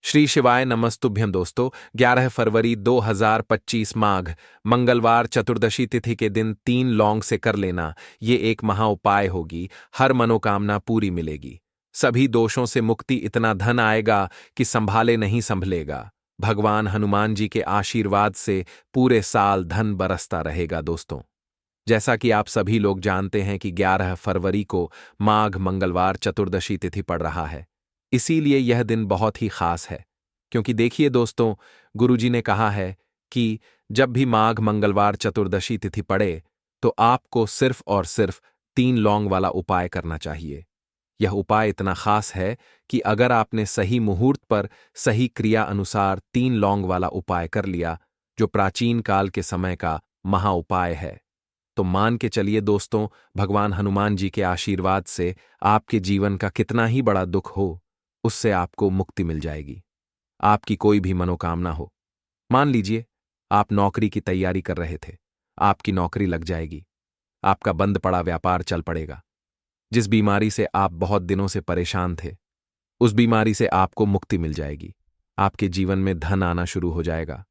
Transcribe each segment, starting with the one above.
श्री शिवाय नमस्तुभ्यं दोस्तों। 11 फरवरी 2025 माघ मंगलवार चतुर्दशी तिथि के दिन 3 लौंग से कर लेना ये एक महा उपाय होगी। हर मनोकामना पूरी मिलेगी, सभी दोषों से मुक्ति, इतना धन आएगा कि संभाले नहीं संभलेगा। भगवान हनुमान जी के आशीर्वाद से पूरे साल धन बरसता रहेगा दोस्तों। जैसा कि आप सभी लोग जानते हैं कि 11 फरवरी को माघ मंगलवार चतुर्दशी तिथि पड़ रहा है, इसीलिए यह दिन बहुत ही खास है। क्योंकि देखिए दोस्तों, गुरुजी ने कहा है कि जब भी माघ मंगलवार चतुर्दशी तिथि पड़े तो आपको सिर्फ और सिर्फ 3 लौंग वाला उपाय करना चाहिए। यह उपाय इतना खास है कि अगर आपने सही मुहूर्त पर सही क्रिया अनुसार 3 लौंग वाला उपाय कर लिया, जो प्राचीन काल के समय का महा उपाय है, तो मान के चलिए दोस्तों, भगवान हनुमान जी के आशीर्वाद से आपके जीवन का कितना ही बड़ा दुख हो, उससे आपको मुक्ति मिल जाएगी। आपकी कोई भी मनोकामना हो, मान लीजिए आप नौकरी की तैयारी कर रहे थे, आपकी नौकरी लग जाएगी। आपका बंद पड़ा व्यापार चल पड़ेगा। जिस बीमारी से आप बहुत दिनों से परेशान थे, उस बीमारी से आपको मुक्ति मिल जाएगी। आपके जीवन में धन आना शुरू हो जाएगा।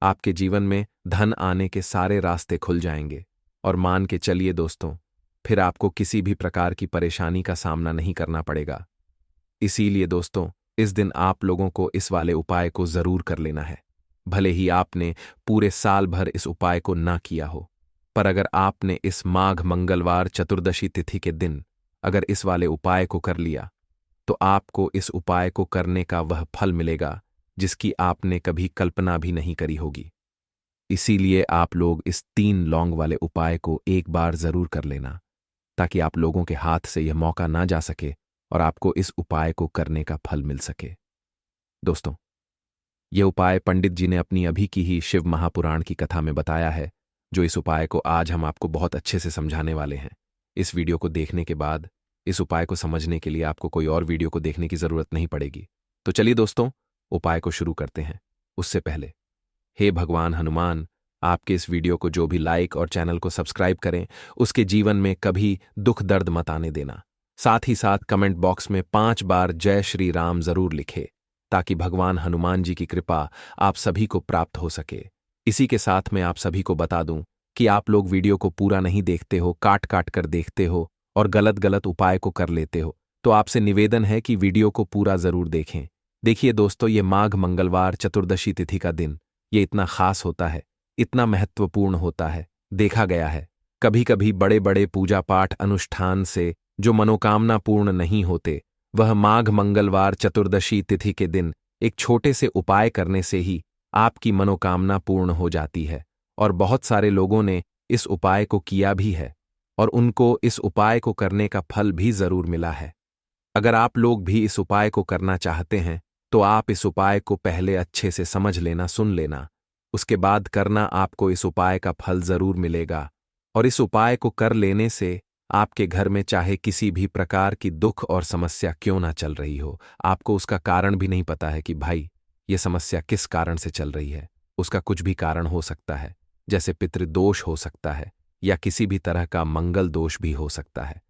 आपके जीवन में धन आने के सारे रास्ते खुल जाएंगे। और मान के चलिए दोस्तों, फिर आपको किसी भी प्रकार की परेशानी का सामना नहीं करना पड़ेगा। इसीलिए दोस्तों, इस दिन आप लोगों को इस वाले उपाय को जरूर कर लेना है। भले ही आपने पूरे साल भर इस उपाय को ना किया हो, पर अगर आपने इस माघ मंगलवार चतुर्दशी तिथि के दिन अगर इस वाले उपाय को कर लिया, तो आपको इस उपाय को करने का वह फल मिलेगा जिसकी आपने कभी कल्पना भी नहीं करी होगी। इसीलिए आप लोग इस 3 लौंग वाले उपाय को एक बार जरूर कर लेना, ताकि आप लोगों के हाथ से यह मौका ना जा सके और आपको इस उपाय को करने का फल मिल सके। दोस्तों, यह उपाय पंडित जी ने अपनी अभी की ही शिव महापुराण की कथा में बताया है, जो इस उपाय को आज हम आपको बहुत अच्छे से समझाने वाले हैं। इस वीडियो को देखने के बाद इस उपाय को समझने के लिए आपको कोई और वीडियो को देखने की जरूरत नहीं पड़ेगी। तो चलिए दोस्तों, उपाय को शुरू करते हैं। उससे पहले, हे भगवान हनुमान, आपके इस वीडियो को जो भी लाइक और चैनल को सब्सक्राइब करें, उसके जीवन में कभी दुख दर्द मत आने देना। साथ ही साथ कमेंट बॉक्स में 5 बार जय श्री राम जरूर लिखे, ताकि भगवान हनुमान जी की कृपा आप सभी को प्राप्त हो सके। इसी के साथ मैं आप सभी को बता दूं कि आप लोग वीडियो को पूरा नहीं देखते हो, काट काट कर देखते हो और गलत गलत उपाय को कर लेते हो, तो आपसे निवेदन है कि वीडियो को पूरा जरूर देखें। देखिए दोस्तों, ये माघ मंगलवार चतुर्दशी तिथि का दिन ये इतना खास होता है, इतना महत्वपूर्ण होता है। देखा गया है कभी कभी बड़े बड़े पूजा पाठ अनुष्ठान से जो मनोकामना पूर्ण नहीं होते, वह माघ मंगलवार चतुर्दशी तिथि के दिन एक छोटे से उपाय करने से ही आपकी मनोकामना पूर्ण हो जाती है। और बहुत सारे लोगों ने इस उपाय को किया भी है और उनको इस उपाय को करने का फल भी जरूर मिला है। अगर आप लोग भी इस उपाय को करना चाहते हैं, तो आप इस उपाय को पहले अच्छे से समझ लेना, सुन लेना, उसके बाद करना। आपको इस उपाय का फल जरूर मिलेगा। और इस उपाय को कर लेने से आपके घर में चाहे किसी भी प्रकार की दुख और समस्या क्यों ना चल रही हो, आपको उसका कारण भी नहीं पता है कि भाई ये समस्या किस कारण से चल रही है। उसका कुछ भी कारण हो सकता है, जैसे पितृदोष हो सकता है या किसी भी तरह का मंगल दोष भी हो सकता है।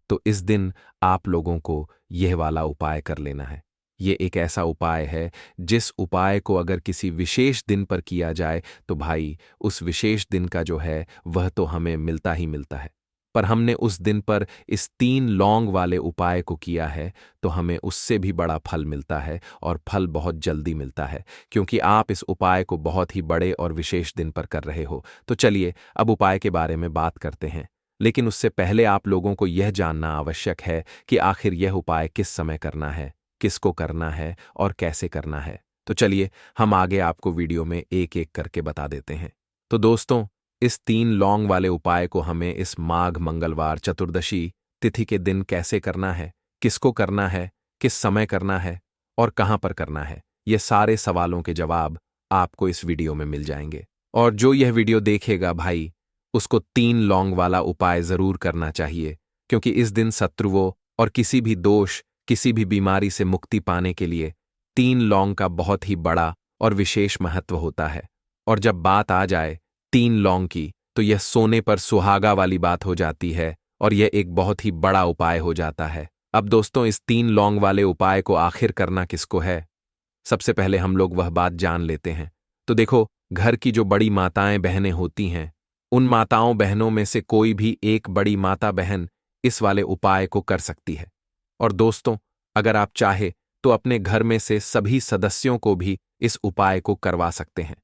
तो इस दिन आप लोगों को यह वाला उपाय कर लेना है। ये एक ऐसा उपाय है जिस उपाय को अगर किसी विशेष दिन पर किया जाए, तो भाई उस विशेष दिन का जो है वह तो हमें मिलता ही मिलता है। पर हमने उस दिन पर इस 3 लौंग वाले उपाय को किया है, तो हमें उससे भी बड़ा फल मिलता है और फल बहुत जल्दी मिलता है, क्योंकि आप इस उपाय को बहुत ही बड़े और विशेष दिन पर कर रहे हो। तो चलिए अब उपाय के बारे में बात करते हैं। लेकिन उससे पहले आप लोगों को यह जानना आवश्यक है कि आखिर यह उपाय किस समय करना है, किसको करना है और कैसे करना है। तो चलिए हम आगे आपको वीडियो में एक एक करके बता देते हैं। तो दोस्तों, इस 3 लौंग वाले उपाय को हमें इस माघ मंगलवार चतुर्दशी तिथि के दिन कैसे करना है, किसको करना है, किस समय करना है और कहां पर करना है, ये सारे सवालों के जवाब आपको इस वीडियो में मिल जाएंगे। और जो यह वीडियो देखेगा भाई, उसको 3 लौंग वाला उपाय जरूर करना चाहिए, क्योंकि इस दिन शत्रुओं और किसी भी दोष, किसी भी बीमारी से मुक्ति पाने के लिए 3 लौंग का बहुत ही बड़ा और विशेष महत्व होता है। और जब बात आ जाए 3 लौंग की, तो यह सोने पर सुहागा वाली बात हो जाती है और यह एक बहुत ही बड़ा उपाय हो जाता है। अब दोस्तों, इस 3 लौंग वाले उपाय को आखिर करना किसको है? सबसे पहले हम लोग वह बात जान लेते हैं। तो देखो, घर की जो बड़ी माताएं बहनें होती हैं, उन माताओं बहनों में से कोई भी एक बड़ी माता बहन इस वाले उपाय को कर सकती है। और दोस्तों, अगर आप चाहे तो अपने घर में से सभी सदस्यों को भी इस उपाय को करवा सकते हैं।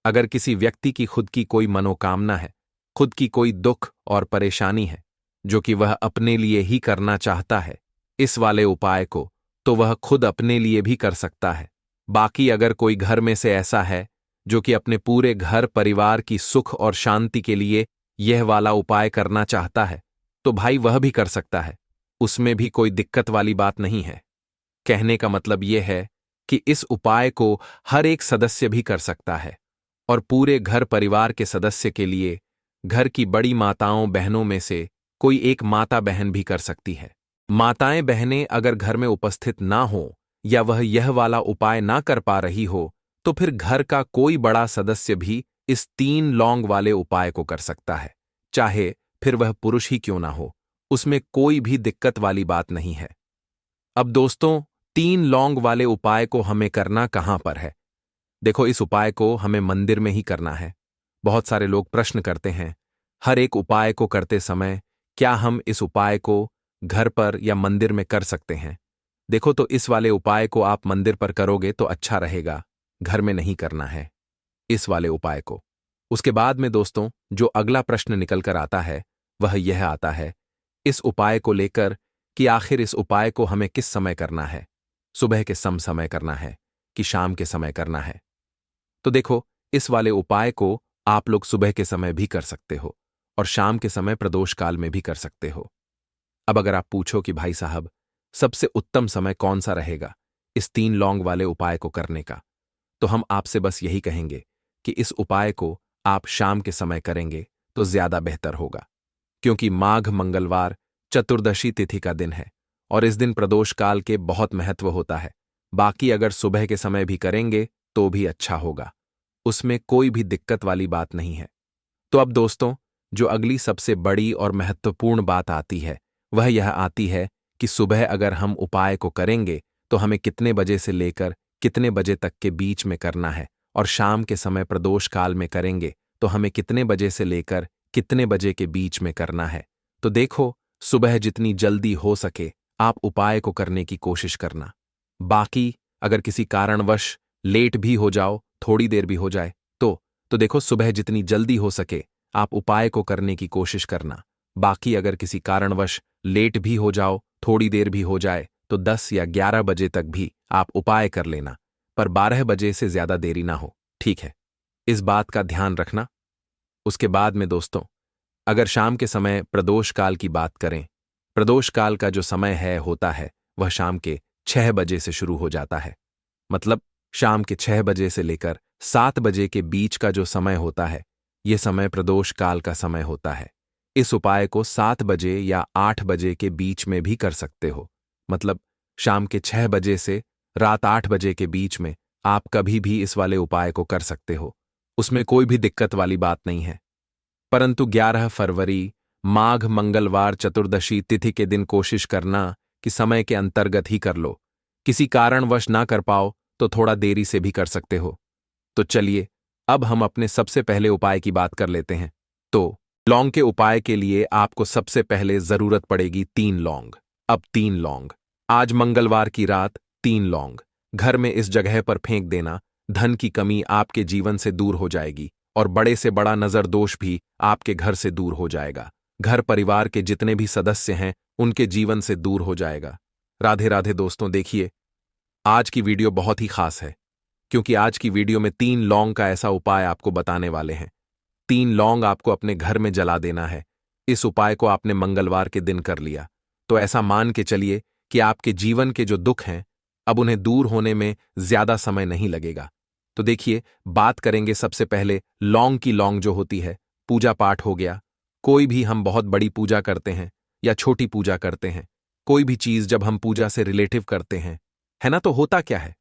अगर किसी व्यक्ति की खुद की कोई मनोकामना है, खुद की कोई दुख और परेशानी है, जो कि वह अपने लिए ही करना चाहता है इस वाले उपाय को, तो वह खुद अपने लिए भी कर सकता है। बाकी अगर कोई घर में से ऐसा है जो कि अपने पूरे घर परिवार की सुख और शांति के लिए यह वाला उपाय करना चाहता है, तो भाई वह भी कर सकता है। उसमें भी कोई दिक्कत वाली बात नहीं है। कहने का मतलब यह है कि इस उपाय को हर एक सदस्य भी कर सकता है और पूरे घर परिवार के सदस्य के लिए घर की बड़ी माताओं बहनों में से कोई एक माता बहन भी कर सकती है। माताएं बहनें अगर घर में उपस्थित ना हो या वह यह वाला उपाय ना कर पा रही हो, तो फिर घर का कोई बड़ा सदस्य भी इस 3 लौंग वाले उपाय को कर सकता है, चाहे फिर वह पुरुष ही क्यों ना हो। उसमें कोई भी दिक्कत वाली बात नहीं है। अब दोस्तों, 3 लौंग वाले उपाय को हमें करना कहां पर है? देखो, इस उपाय को हमें मंदिर में ही करना है। बहुत सारे लोग प्रश्न करते हैं, हर एक उपाय को करते समय क्या हम इस उपाय को घर पर या मंदिर में कर सकते हैं? देखो, तो इस वाले उपाय को आप मंदिर पर करोगे तो अच्छा रहेगा, घर में नहीं करना है इस वाले उपाय को। उसके बाद में दोस्तों, जो अगला प्रश्न निकल कर आता है वह यह आता है इस उपाय को लेकर कि आखिर इस उपाय को हमें किस समय करना है? सुबह के समय करना है कि शाम के समय करना है? तो देखो, इस वाले उपाय को आप लोग सुबह के समय भी कर सकते हो और शाम के समय प्रदोष काल में भी कर सकते हो। अब अगर आप पूछो कि भाई साहब, सबसे उत्तम समय कौन सा रहेगा इस 3 लौंग वाले उपाय को करने का, तो हम आपसे बस यही कहेंगे कि इस उपाय को आप शाम के समय करेंगे तो ज्यादा बेहतर होगा, क्योंकि माघ मंगलवार चतुर्दशी तिथि का दिन है और इस दिन प्रदोष काल के बहुत महत्व होता है। बाकी अगर सुबह के समय भी करेंगे तो भी अच्छा होगा, उसमें कोई भी दिक्कत वाली बात नहीं है। तो अब दोस्तों, जो अगली सबसे बड़ी और महत्वपूर्ण बात आती है वह यह आती है कि सुबह अगर हम उपाय को करेंगे तो हमें कितने बजे से लेकर कितने बजे तक के बीच में करना है, और शाम के समय प्रदोष काल में करेंगे तो हमें कितने बजे से लेकर कितने बजे के बीच में करना है। तो देखो, सुबह जितनी जल्दी हो सके आप उपाय को करने की कोशिश करना। बाकी अगर किसी कारणवश लेट भी हो जाओ, थोड़ी देर भी हो जाए, तो देखो, सुबह जितनी जल्दी हो सके आप उपाय को करने की कोशिश करना। बाकी अगर किसी कारणवश लेट भी हो जाओ, थोड़ी देर भी हो जाए, तो 10 या 11 बजे तक भी आप उपाय कर लेना, पर 12 बजे से ज्यादा देरी ना हो, ठीक है? इस बात का ध्यान रखना। उसके बाद में दोस्तों, अगर शाम के समय प्रदोष काल की बात करें, प्रदोष काल का जो समय होता है वह शाम के 6 बजे से शुरू हो जाता है। मतलब शाम के 6 बजे से लेकर 7 बजे के बीच का जो समय होता है, यह समय प्रदोष काल का समय होता है। इस उपाय को 7 बजे या 8 बजे के बीच में भी कर सकते हो। मतलब शाम के 6 बजे से रात 8 बजे के बीच में आप कभी भी इस वाले उपाय को कर सकते हो, उसमें कोई भी दिक्कत वाली बात नहीं है। परंतु 11 फरवरी माघ मंगलवार चतुर्दशी तिथि के दिन कोशिश करना कि समय के अंतर्गत ही कर लो। किसी कारणवश ना कर पाओ तो थोड़ा देरी से भी कर सकते हो। तो चलिए, अब हम अपने सबसे पहले उपाय की बात कर लेते हैं। तो लौंग के उपाय के लिए आपको सबसे पहले जरूरत पड़ेगी 3 लौंग। अब 3 लौंग, आज मंगलवार की रात 3 लौंग घर में इस जगह पर फेंक देना। धन की कमी आपके जीवन से दूर हो जाएगी और बड़े से बड़ा नजर दोष भी आपके घर से दूर हो जाएगा। घर परिवार के जितने भी सदस्य हैं उनके जीवन से दूर हो जाएगा। राधे राधे दोस्तों। देखिए, आज की वीडियो बहुत ही खास है, क्योंकि आज की वीडियो में 3 लौंग का ऐसा उपाय आपको बताने वाले हैं। 3 लौंग आपको अपने घर में जला देना है। इस उपाय को आपने मंगलवार के दिन कर लिया तो ऐसा मान के चलिए कि आपके जीवन के जो दुख हैं अब उन्हें दूर होने में ज्यादा समय नहीं लगेगा। तो देखिए, बात करेंगे सबसे पहले लौंग की। लौंग जो होती है, पूजा पाठ हो गया, कोई भी हम बहुत बड़ी पूजा करते हैं या छोटी पूजा करते हैं, कोई भी चीज जब हम पूजा से रिलेटिव करते हैं, है ना, तो होता क्या है?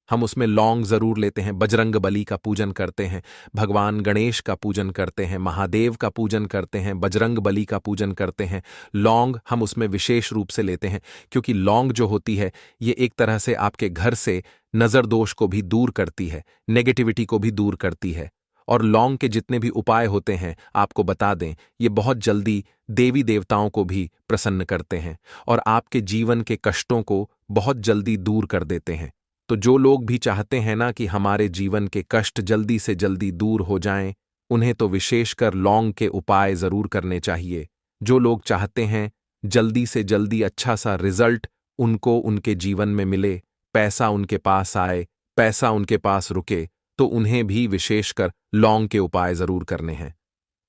हम उसमें लौंग जरूर लेते हैं, बजरंग बली का पूजन करते हैं, भगवान गणेश का पूजन करते हैं, महादेव का पूजन करते हैं, बजरंग बली का पूजन करते हैं। लौंग हम उसमें विशेष रूप से लेते हैं, क्योंकि लौंग जो होती है ये एक तरह से आपके घर से नजर दोष को भी दूर करती है, नेगेटिविटी को भी दूर करती है। और लौंग के जितने भी उपाय होते हैं आपको बता दें, ये बहुत जल्दी देवी देवताओं को भी प्रसन्न करते हैं और आपके जीवन के कष्टों को बहुत जल्दी दूर कर देते हैं। तो जो लोग भी चाहते हैं ना कि हमारे जीवन के कष्ट जल्दी से जल्दी दूर हो जाएं, उन्हें तो विशेषकर लौंग के उपाय जरूर करने चाहिए। जो लोग चाहते हैं जल्दी से जल्दी अच्छा सा रिजल्ट उनको उनके जीवन में मिले, पैसा उनके पास आए, पैसा उनके पास रुके, तो उन्हें भी विशेषकर लौंग के उपाय जरूर करने हैं।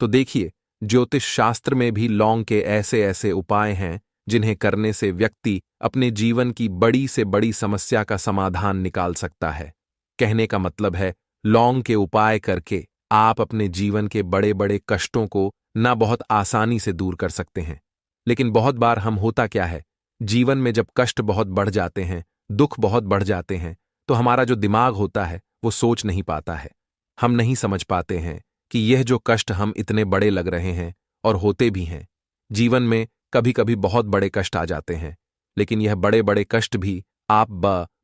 तो देखिए, ज्योतिष शास्त्र में भी लौंग के ऐसे ऐसे उपाय हैं जिन्हें करने से व्यक्ति अपने जीवन की बड़ी से बड़ी समस्या का समाधान निकाल सकता है। कहने का मतलब है, लौंग के उपाय करके आप अपने जीवन के बड़े बड़े कष्टों को ना बहुत आसानी से दूर कर सकते हैं। लेकिन बहुत बार हम होता क्या है, जीवन में जब कष्ट बहुत बढ़ जाते हैं, दुख बहुत बढ़ जाते हैं, तो हमारा जो दिमाग होता है वो सोच नहीं पाता है। हम नहीं समझ पाते हैं कि यह जो कष्ट हम इतने बड़े लग रहे हैं और होते भी हैं। जीवन में कभी कभी बहुत बड़े कष्ट आ जाते हैं, लेकिन यह बड़े बड़े कष्ट भी आप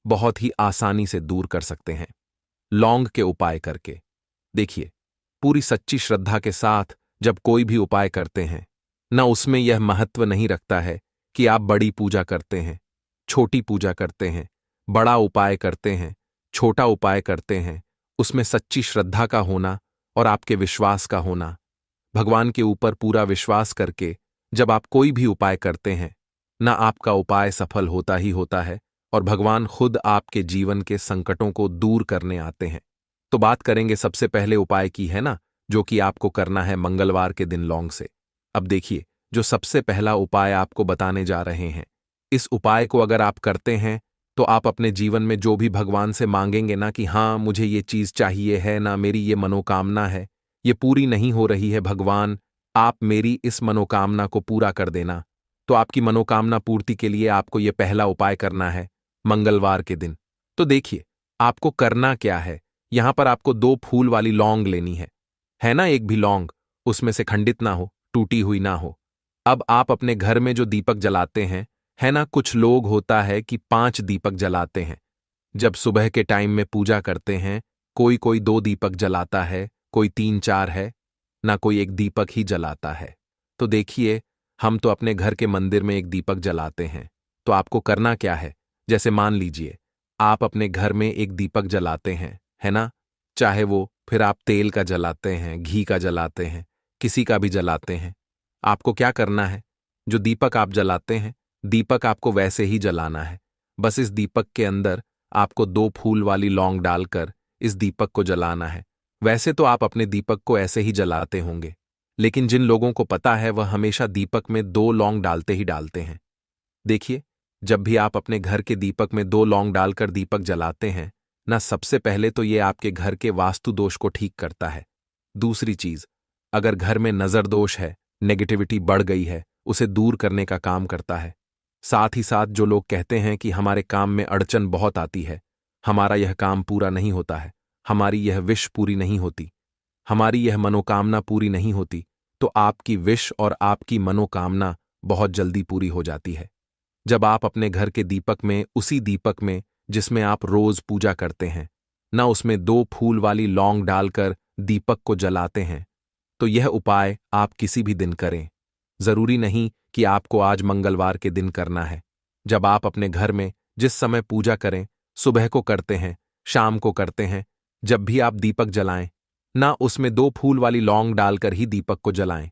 बहुत ही आसानी से दूर कर सकते हैं लौंग के उपाय करके। देखिए, पूरी सच्ची श्रद्धा के साथ जब कोई भी उपाय करते हैं ना, उसमें यह महत्व नहीं रखता है कि आप बड़ी पूजा करते हैं, छोटी पूजा करते हैं, बड़ा उपाय करते हैं, छोटा उपाय करते हैं। उसमें सच्ची श्रद्धा का होना और आपके विश्वास का होना, भगवान के ऊपर पूरा विश्वास करके जब आप कोई भी उपाय करते हैं ना, आपका उपाय सफल होता ही होता है और भगवान खुद आपके जीवन के संकटों को दूर करने आते हैं। तो बात करेंगे सबसे पहले उपाय की, है ना, जो कि आपको करना है मंगलवार के दिन लौंग से। अब देखिए, जो सबसे पहला उपाय आपको बताने जा रहे हैं, इस उपाय को अगर आप करते हैं तो आप अपने जीवन में जो भी भगवान से मांगेंगे ना कि हाँ मुझे ये चीज चाहिए है ना, मेरी ये मनोकामना है, ये पूरी नहीं हो रही है भगवान, आप मेरी इस मनोकामना को पूरा कर देना। तो आपकी मनोकामना पूर्ति के लिए आपको ये पहला उपाय करना है मंगलवार के दिन। तो देखिए, आपको करना क्या है, यहां पर आपको 2 फूल वाली लौंग लेनी है ना, एक भी लौंग उसमें से खंडित ना हो, टूटी हुई ना हो। अब आप अपने घर में जो दीपक जलाते हैं, है ना, कुछ लोग होता है कि 5 दीपक जलाते हैं। जब सुबह के टाइम में पूजा करते हैं, कोई कोई 2 दीपक जलाता है, कोई 3-4 है ना, कोई एक दीपक ही जलाता है। तो देखिए, हम तो अपने घर के मंदिर में एक दीपक जलाते हैं। तो आपको करना क्या है, जैसे मान लीजिए आप अपने घर में एक दीपक जलाते हैं, है ना, चाहे वो फिर आप तेल का जलाते हैं, घी का जलाते हैं, किसी का भी जलाते हैं। आपको क्या करना है, जो दीपक आप जलाते हैं, दीपक आपको वैसे ही जलाना है। बस इस दीपक के अंदर आपको 2 फूल वाली लौंग डालकर इस दीपक को जलाना है। वैसे तो आप अपने दीपक को ऐसे ही जलाते होंगे, लेकिन जिन लोगों को पता है वह हमेशा दीपक में 2 लौंग डालते ही डालते हैं। देखिए, जब भी आप अपने घर के दीपक में 2 लौंग डालकर दीपक जलाते हैं ना, सबसे पहले तो ये आपके घर के वास्तु दोष को ठीक करता है। दूसरी चीज, अगर घर में नजर दोष है, नेगेटिविटी बढ़ गई है, उसे दूर करने का काम करता है। साथ ही साथ जो लोग कहते हैं कि हमारे काम में अड़चन बहुत आती है, हमारा यह काम पूरा नहीं होता है, हमारी यह विश पूरी नहीं होती, हमारी यह मनोकामना पूरी नहीं होती, तो आपकी विश और आपकी मनोकामना बहुत जल्दी पूरी हो जाती है। जब आप अपने घर के दीपक में, उसी दीपक में जिसमें आप रोज पूजा करते हैं ना, उसमें 2 फूल वाली लौंग डालकर दीपक को जलाते हैं, तो यह उपाय आप किसी भी दिन करें। जरूरी नहीं कि आपको आज मंगलवार के दिन करना है। जब आप अपने घर में जिस समय पूजा करें, सुबह को करते हैं, शाम को करते हैं, जब भी आप दीपक जलाएं ना, उसमें 2 फूल वाली लौंग डालकर ही दीपक को जलाएं।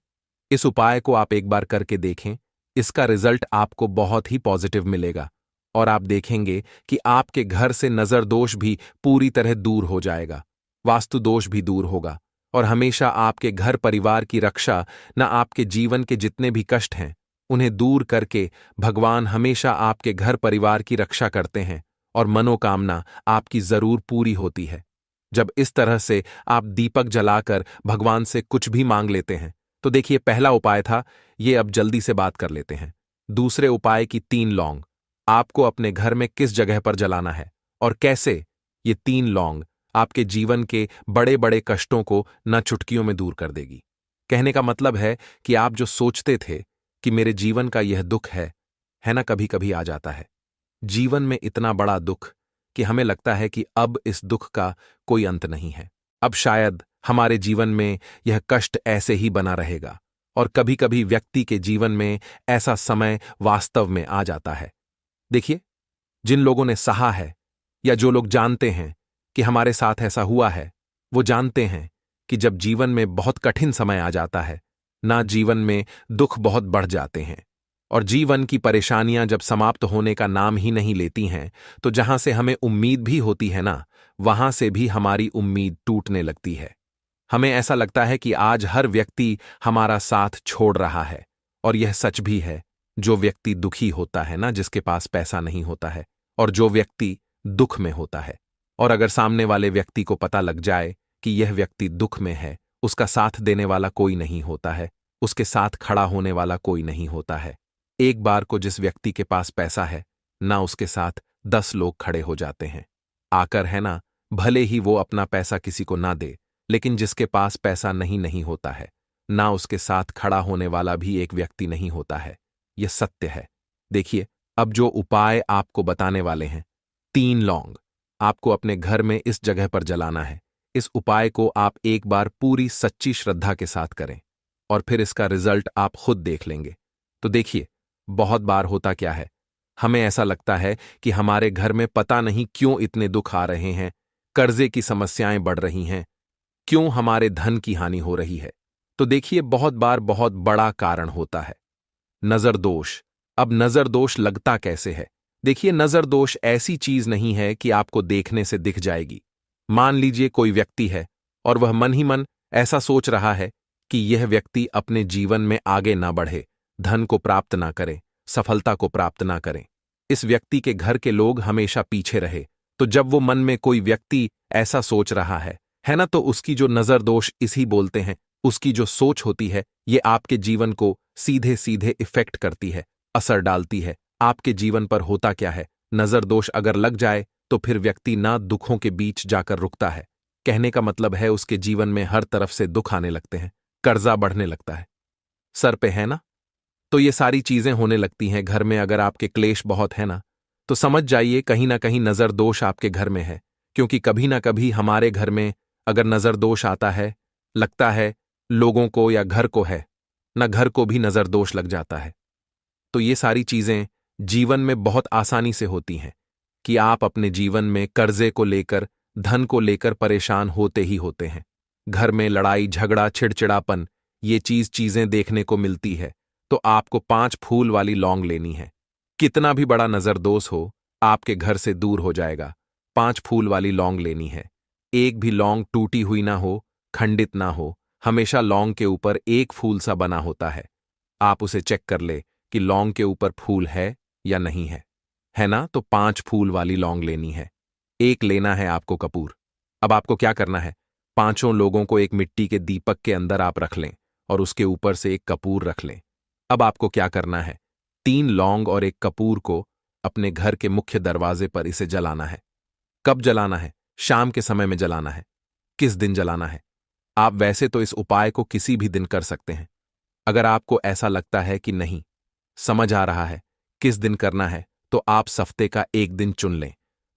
इस उपाय को आप एक बार करके देखें, इसका रिजल्ट आपको बहुत ही पॉजिटिव मिलेगा और आप देखेंगे कि आपके घर से नजर दोष भी पूरी तरह दूर हो जाएगा, वास्तु दोष भी दूर होगा और हमेशा आपके घर परिवार की रक्षा, न आपके जीवन के जितने भी कष्ट हैं उन्हें दूर करके भगवान हमेशा आपके घर परिवार की रक्षा करते हैं और मनोकामना आपकी जरूर पूरी होती है। जब इस तरह से आप दीपक जलाकर भगवान से कुछ भी मांग लेते हैं, तो देखिए, पहला उपाय था ये, अब जल्दी से बात कर लेते हैं। दूसरे उपाय की 3 लौंग आपको अपने घर में किस जगह पर जलाना है और कैसे, ये 3 लौंग आपके जीवन के बड़े बड़े कष्टों को न चुटकियों में दूर कर देगी। कहने का मतलब है कि आप जो सोचते थे कि मेरे जीवन का यह दुख है ना, कभी कभी आ जाता है जीवन में इतना बड़ा दुख कि हमें लगता है कि अब इस दुख का कोई अंत नहीं है। अब शायद हमारे जीवन में यह कष्ट ऐसे ही बना रहेगा। और कभी कभी व्यक्ति के जीवन में ऐसा समय वास्तव में आ जाता है। देखिए, जिन लोगों ने सहा है या जो लोग जानते हैं कि हमारे साथ ऐसा हुआ है, वो जानते हैं कि जब जीवन में बहुत कठिन समय आ जाता है ना, जीवन में दुख बहुत बढ़ जाते हैं और जीवन की परेशानियां जब समाप्त होने का नाम ही नहीं लेती हैं, तो जहां से हमें उम्मीद भी होती है ना, वहां से भी हमारी उम्मीद टूटने लगती है। हमें ऐसा लगता है कि आज हर व्यक्ति हमारा साथ छोड़ रहा है। और यह सच भी है। जो व्यक्ति दुखी होता है ना, जिसके पास पैसा नहीं होता है, और जो व्यक्ति दुख में होता है, और अगर सामने वाले व्यक्ति को पता लग जाए कि यह व्यक्ति दुख में है, उसका साथ देने वाला कोई नहीं होता है, उसके साथ खड़ा होने वाला कोई नहीं होता है। एक बार को जिस व्यक्ति के पास पैसा है ना, उसके साथ 10 लोग खड़े हो जाते हैं आकर, है ना। भले ही वो अपना पैसा किसी को ना दे, लेकिन जिसके पास पैसा नहीं होता है ना, उसके साथ खड़ा होने वाला भी एक व्यक्ति नहीं होता है। यह सत्य है। देखिए, अब जो उपाय आपको बताने वाले हैं, 3 लौंग आपको अपने घर में इस जगह पर जलाना है। इस उपाय को आप एक बार पूरी सच्ची श्रद्धा के साथ करें और फिर इसका रिजल्ट आप खुद देख लेंगे। तो देखिए, बहुत बार होता क्या है, हमें ऐसा लगता है कि हमारे घर में पता नहीं क्यों इतने दुख आ रहे हैं, कर्जे की समस्याएं बढ़ रही हैं, क्यों हमारे धन की हानि हो रही है। तो देखिए, बहुत बार बहुत बड़ा कारण होता है नजर दोष। अब नजर दोष लगता कैसे है? देखिए, नजर दोष ऐसी चीज नहीं है कि आपको देखने से दिख जाएगी। मान लीजिए कोई व्यक्ति है और वह मन ही मन ऐसा सोच रहा है कि यह व्यक्ति अपने जीवन में आगे ना बढ़े, धन को प्राप्त ना करे, सफलता को प्राप्त ना करें। इस व्यक्ति के घर के लोग हमेशा पीछे रहे। तो जब वो मन में कोई व्यक्ति ऐसा सोच रहा है ना, तो उसकी जो नजर दोष इसी बोलते हैं, उसकी जो सोच होती है, ये आपके जीवन को सीधे सीधे इफेक्ट करती है, असर डालती है। आपके जीवन पर होता क्या है, नजर दोष अगर लग जाए तो फिर व्यक्ति ना दुखों के बीच जाकर रुकता है। कहने का मतलब है उसके जीवन में हर तरफ से दुख आने लगते हैं, कर्जा बढ़ने लगता है, सर पे है ना। तो ये सारी चीजें होने लगती हैं घर में। अगर आपके क्लेश बहुत है ना, तो समझ जाइए कहीं ना कहीं नजर दोष आपके घर में है। क्योंकि कभी ना कभी हमारे घर में अगर नजर दोष आता है, लगता है लोगों को या घर को है ना, घर को भी नजर दोष लग जाता है। तो ये सारी चीजें जीवन में बहुत आसानी से होती हैं कि आप अपने जीवन में कर्जे को लेकर, धन को लेकर परेशान होते ही होते हैं। घर में लड़ाई झगड़ा चिड़चिड़ापन, ये चीजें देखने को मिलती है। तो आपको 5 फूल वाली लौंग लेनी है। कितना भी बड़ा नजर दोष हो, आपके घर से दूर हो जाएगा। 5 फूल वाली लौंग लेनी है। एक भी लौंग टूटी हुई ना हो, खंडित ना हो, हमेशा लौंग के ऊपर एक फूल सा बना होता है। आप उसे चेक कर ले कि लौंग के ऊपर फूल है या नहीं है ना। तो 5 फूल वाली लौंग लेनी है। एक लेना है आपको कपूर। अब आपको क्या करना है, 5 लोगों को एक मिट्टी के दीपक के अंदर आप रख लें और उसके ऊपर से एक कपूर रख लें। अब आपको क्या करना है, 3 लौंग और एक कपूर को अपने घर के मुख्य दरवाजे पर इसे जलाना है। कब जलाना है? शाम के समय में जलाना है। किस दिन जलाना है? आप वैसे तो इस उपाय को किसी भी दिन कर सकते हैं। अगर आपको ऐसा लगता है कि नहीं समझ आ रहा है किस दिन करना है, तो आप हफ्ते का एक दिन चुन लें।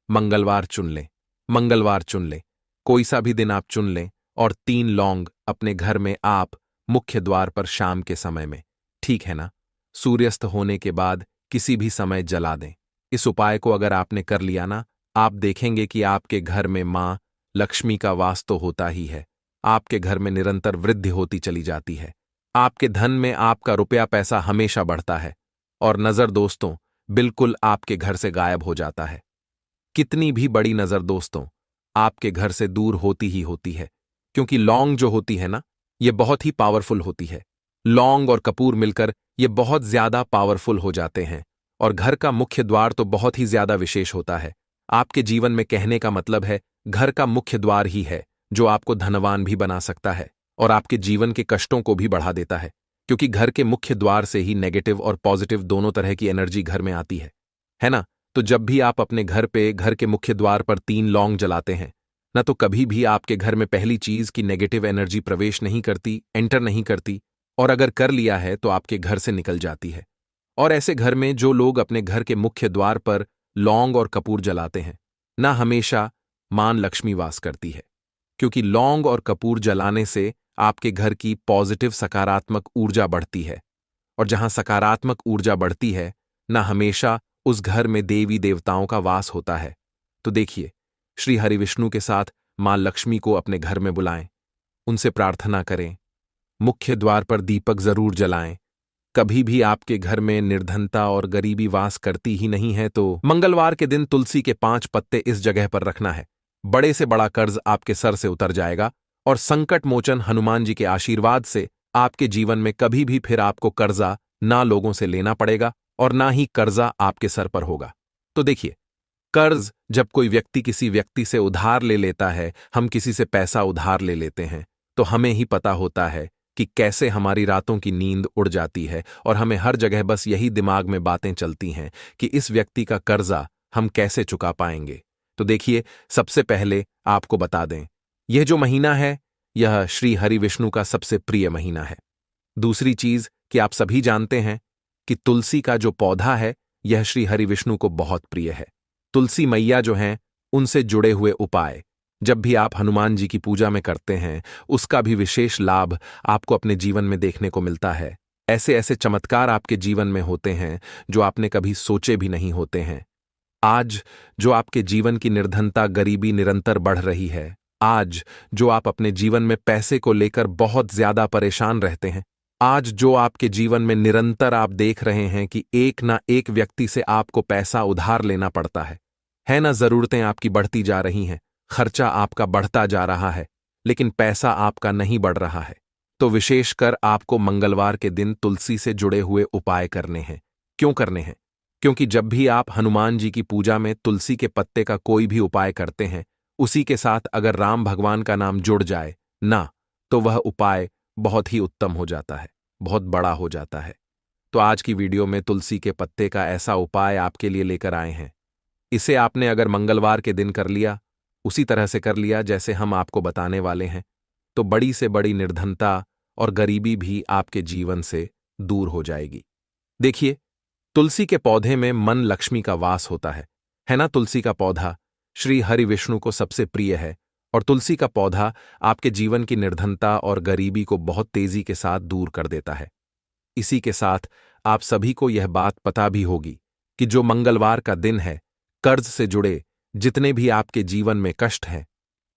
मंगलवार चुन लें, मंगलवार चुन लें, कोई सा भी दिन आप चुन लें और 3 लौंग अपने घर में आप मुख्य द्वार पर शाम के समय में, ठीक है ना, सूर्यास्त होने के बाद किसी भी समय जला दें। इस उपाय को अगर आपने कर लिया ना, आप देखेंगे कि आपके घर में मां लक्ष्मी का वास तो होता ही है। आपके घर में निरंतर वृद्धि होती चली जाती है। आपके धन में आपका रुपया पैसा हमेशा बढ़ता है और नजर दोस्तों बिल्कुल आपके घर से गायब हो जाता है। कितनी भी बड़ी नजर दोस्तों आपके घर से दूर होती ही होती है। क्योंकि लौंग जो होती है ना, ये बहुत ही पावरफुल होती है। लौंग और कपूर मिलकर ये बहुत ज्यादा पावरफुल हो जाते हैं और घर का मुख्य द्वार तो बहुत ही ज्यादा विशेष होता है। आपके जीवन में कहने का मतलब है घर का मुख्य द्वार ही है जो आपको धनवान भी बना सकता है और आपके जीवन के कष्टों को भी बढ़ा देता है। क्योंकि घर के मुख्य द्वार से ही नेगेटिव और पॉजिटिव दोनों तरह की एनर्जी घर में आती है ना। तो जब भी आप अपने घर पे घर के मुख्य द्वार पर 3 लौंग जलाते हैं ना, तो कभी भी आपके घर में पहली चीज की नेगेटिव एनर्जी प्रवेश नहीं करती, एंटर नहीं करती, और अगर कर लिया है तो आपके घर से निकल जाती है। और ऐसे घर में जो लोग अपने घर के मुख्य द्वार पर लौंग और कपूर जलाते हैं ना, हमेशा मान लक्ष्मी वास करती है, क्योंकि लौंग और कपूर जलाने से आपके घर की पॉजिटिव सकारात्मक ऊर्जा बढ़ती है, और जहां सकारात्मक ऊर्जा बढ़ती है ना, हमेशा उस घर में देवी देवताओं का वास होता है। तो देखिए, श्री हरिविष्णु के साथ मां लक्ष्मी को अपने घर में बुलाएं, उनसे प्रार्थना करें, मुख्य द्वार पर दीपक जरूर जलाएं। कभी भी आपके घर में निर्धनता और गरीबी वास करती ही नहीं है तो मंगलवार के दिन तुलसी के 5 पत्ते इस जगह पर रखना है। बड़े से बड़ा कर्ज आपके सर से उतर जाएगा, और संकट मोचन हनुमान जी के आशीर्वाद से आपके जीवन में कभी भी फिर आपको कर्जा ना लोगों से लेना पड़ेगा और ना ही कर्जा आपके सर पर होगा। तो देखिए, कर्ज जब कोई व्यक्ति किसी व्यक्ति से उधार ले लेता है, हम किसी से पैसा उधार ले लेते हैं, तो हमें ही पता होता है कि कैसे हमारी रातों की नींद उड़ जाती है, और हमें हर जगह बस यही दिमाग में बातें चलती हैं कि इस व्यक्ति का कर्जा हम कैसे चुका पाएंगे। तो देखिए, सबसे पहले आपको बता दें, यह जो महीना है यह श्री हरि विष्णु का सबसे प्रिय महीना है। दूसरी चीज कि आप सभी जानते हैं कि तुलसी का जो पौधा है यह श्री हरि विष्णु को बहुत प्रिय है। तुलसी मैया जो हैं, उनसे जुड़े हुए उपाय जब भी आप हनुमान जी की पूजा में करते हैं, उसका भी विशेष लाभ आपको अपने जीवन में देखने को मिलता है। ऐसे ऐसे चमत्कार आपके जीवन में होते हैं जो आपने कभी सोचे भी नहीं होते हैं। आज जो आपके जीवन की निर्धनता गरीबी निरंतर बढ़ रही है, आज जो आप अपने जीवन में पैसे को लेकर बहुत ज्यादा परेशान रहते हैं, आज जो आपके जीवन में निरंतर आप देख रहे हैं कि एक ना एक व्यक्ति से आपको पैसा उधार लेना पड़ता है ना, जरूरतें आपकी बढ़ती जा रही हैं, खर्चा आपका बढ़ता जा रहा है, लेकिन पैसा आपका नहीं बढ़ रहा है, तो विशेषकर आपको मंगलवार के दिन तुलसी से जुड़े हुए उपाय करने हैं। क्यों करने हैं? क्योंकि जब भी आप हनुमान जी की पूजा में तुलसी के पत्ते का कोई भी उपाय करते हैं, उसी के साथ अगर राम भगवान का नाम जुड़ जाए ना, तो वह उपाय बहुत ही उत्तम हो जाता है, बहुत बड़ा हो जाता है। तो आज की वीडियो में तुलसी के पत्ते का ऐसा उपाय आपके लिए लेकर आए हैं। इसे आपने अगर मंगलवार के दिन कर लिया, उसी तरह से कर लिया जैसे हम आपको बताने वाले हैं, तो बड़ी से बड़ी निर्धनता और गरीबी भी आपके जीवन से दूर हो जाएगी। देखिए, तुलसी के पौधे में मन लक्ष्मी का वास होता है ना। तुलसी का पौधा श्री हरि विष्णु को सबसे प्रिय है, और तुलसी का पौधा आपके जीवन की निर्धनता और गरीबी को बहुत तेजी के साथ दूर कर देता है। इसी के साथ आप सभी को यह बात पता भी होगी कि जो मंगलवार का दिन है, कर्ज से जुड़े जितने भी आपके जीवन में कष्ट हैं,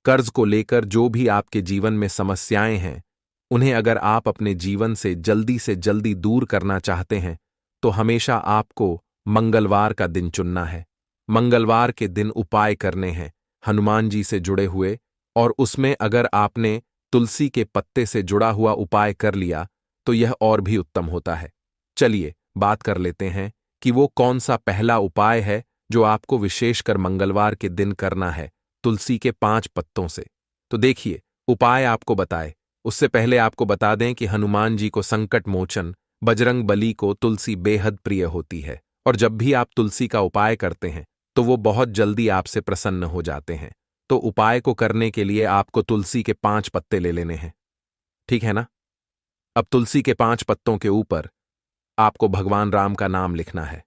कर्ज को लेकर जो भी आपके जीवन में समस्याएं हैं, उन्हें अगर आप अपने जीवन से जल्दी दूर करना चाहते हैं, तो हमेशा आपको मंगलवार का दिन चुनना है। मंगलवार के दिन उपाय करने हैं हनुमान जी से जुड़े हुए, और उसमें अगर आपने तुलसी के पत्ते से जुड़ा हुआ उपाय कर लिया तो यह और भी उत्तम होता है। चलिए बात कर लेते हैं कि वो कौन सा पहला उपाय है जो आपको विशेषकर मंगलवार के दिन करना है तुलसी के 5 पत्तों से। तो देखिए, उपाय आपको बताए उससे पहले आपको बता दें कि हनुमान जी को संकट मोचन बजरंग बली को तुलसी बेहद प्रिय होती है, और जब भी आप तुलसी का उपाय करते हैं तो वो बहुत जल्दी आपसे प्रसन्न हो जाते हैं। तो उपाय को करने के लिए आपको तुलसी के 5 पत्ते ले लेने हैं, ठीक है ना। अब तुलसी के 5 पत्तों के ऊपर आपको भगवान राम का नाम लिखना है।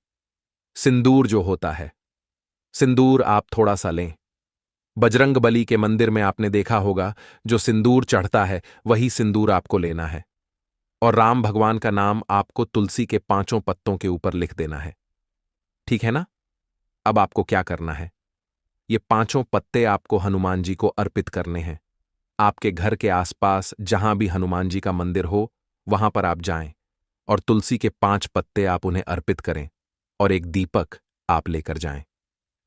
सिंदूर जो होता है, सिंदूर आप थोड़ा सा लें। बजरंग बली के मंदिर में आपने देखा होगा जो सिंदूर चढ़ता है वही सिंदूर आपको लेना है, और राम भगवान का नाम आपको तुलसी के 5 पत्तों के ऊपर लिख देना है, ठीक है ना। अब आपको क्या करना है, ये 5 पत्ते आपको हनुमान जी को अर्पित करने हैं। आपके घर के आसपास जहां भी हनुमान जी का मंदिर हो, वहां पर आप जाएं और तुलसी के 5 पत्ते आप उन्हें अर्पित करें, और एक दीपक आप लेकर जाएं,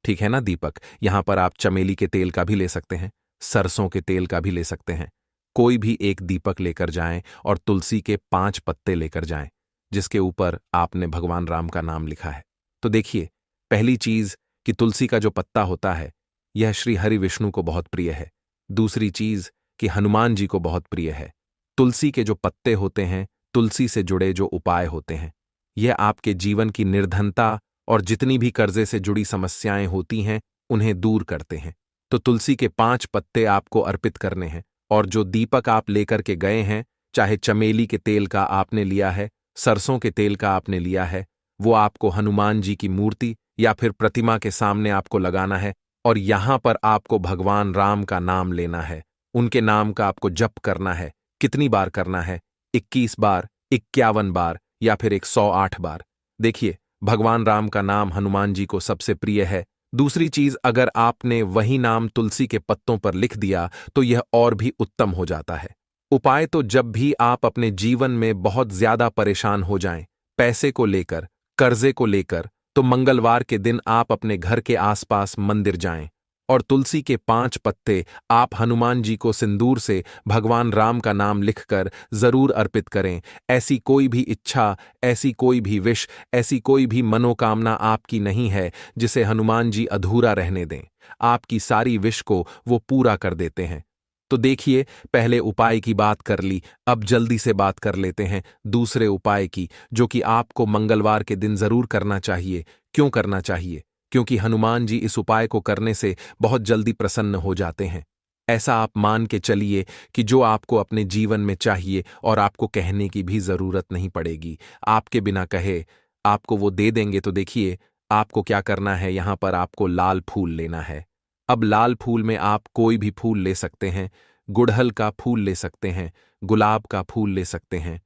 ठीक है ना। दीपक यहां पर आप चमेली के तेल का भी ले सकते हैं, सरसों के तेल का भी ले सकते हैं। कोई भी एक दीपक लेकर जाएं और तुलसी के 5 पत्ते लेकर जाएं जिसके ऊपर आपने भगवान राम का नाम लिखा है। तो देखिए, पहली चीज कि तुलसी का जो पत्ता होता है यह श्री हरि विष्णु को बहुत प्रिय है। दूसरी चीज कि हनुमान जी को बहुत प्रिय है। तुलसी के जो पत्ते होते हैं, तुलसी से जुड़े जो उपाय होते हैं, यह आपके जीवन की निर्धनता और जितनी भी कर्जे से जुड़ी समस्याएं होती हैं उन्हें दूर करते हैं। तो तुलसी के 5 पत्ते आपको अर्पित करने हैं, और जो दीपक आप लेकर के गए हैं, चाहे चमेली के तेल का आपने लिया है, सरसों के तेल का आपने लिया है, वो आपको हनुमान जी की मूर्ति या फिर प्रतिमा के सामने आपको लगाना है, और यहां पर आपको भगवान राम का नाम लेना है। उनके नाम का आपको जप करना है। कितनी बार करना है? 21 बार, 51 बार या फिर 108 बार। देखिए, भगवान राम का नाम हनुमान जी को सबसे प्रिय है। दूसरी चीज, अगर आपने वही नाम तुलसी के पत्तों पर लिख दिया तो यह और भी उत्तम हो जाता है। उपाय तो जब भी आप अपने जीवन में बहुत ज्यादा परेशान हो जाएं, पैसे को लेकर, कर्जे को लेकर, तो मंगलवार के दिन आप अपने घर के आसपास मंदिर जाएं और तुलसी के 5 पत्ते आप हनुमान जी को सिंदूर से भगवान राम का नाम लिखकर जरूर अर्पित करें। ऐसी कोई भी इच्छा, ऐसी कोई भी विश, ऐसी कोई भी मनोकामना आपकी नहीं है जिसे हनुमान जी अधूरा रहने दें। आपकी सारी विश को वो पूरा कर देते हैं। तो देखिए, पहले उपाय की बात कर ली, अब जल्दी से बात कर लेते हैं दूसरे उपाय की, जो कि आपको मंगलवार के दिन जरूर करना चाहिए। क्यों करना चाहिए? क्योंकि हनुमान जी इस उपाय को करने से बहुत जल्दी प्रसन्न हो जाते हैं। ऐसा आप मान के चलिए कि जो आपको अपने जीवन में चाहिए और आपको कहने की भी जरूरत नहीं पड़ेगी, आपके बिना कहे आपको वो दे देंगे। तो देखिए, आपको क्या करना है, यहां पर आपको लाल फूल लेना है। अब लाल फूल में आप कोई भी फूल ले सकते हैं, गुड़हल का फूल ले सकते हैं, गुलाब का फूल ले सकते हैं।